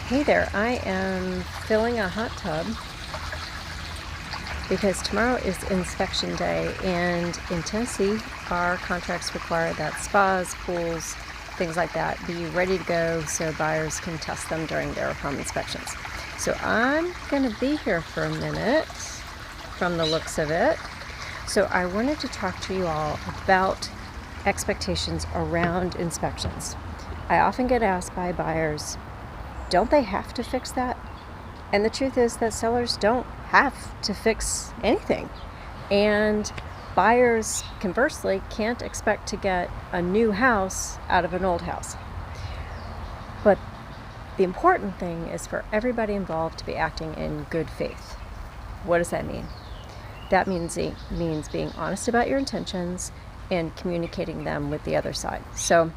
Hey there, I am filling a hot tub because tomorrow is inspection day, and in Tennessee our contracts require that spas, pools, things like that be ready to go so buyers can test them during their home inspections. So I'm going to be here for a minute from the looks of it. So I wanted to talk to you all about expectations around inspections. I often get asked by buyers, don't they have to fix that? And the truth is that sellers don't have to fix anything. And buyers, conversely, can't expect to get a new house out of an old house. But the important thing is for everybody involved to be acting in good faith. What does that mean? That means being honest about your intentions and communicating them with the other side. So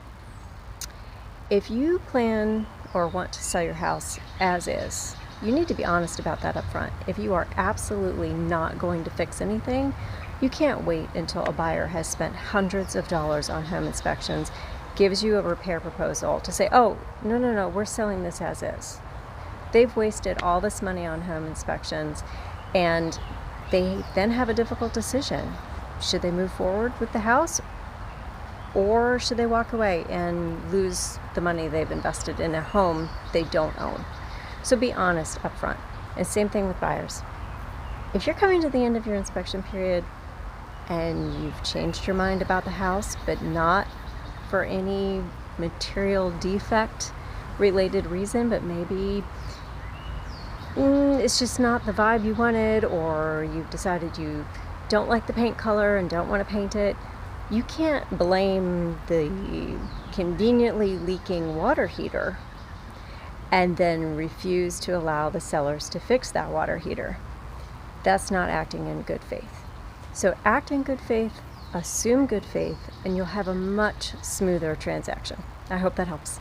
if you plan or want to sell your house as is, you need to be honest about that up front. If you are absolutely not going to fix anything, you can't wait until a buyer has spent hundreds of dollars on home inspections, gives you a repair proposal to say, oh, no, we're selling this as is. They've wasted all this money on home inspections, and they then have a difficult decision. Should they move forward with the house, or should they walk away and lose the money they've invested in a home they don't own? So be honest up front. And same thing with buyers. If you're coming to the end of your inspection period and you've changed your mind about the house, but not for any material defect related reason, but maybe it's just not the vibe you wanted, or you've decided you don't like the paint color and don't want to paint it, you can't blame the conveniently leaking water heater and then refuse to allow the sellers to fix that water heater. That's not acting in good faith. So act in good faith, assume good faith, and you'll have a much smoother transaction. I hope that helps.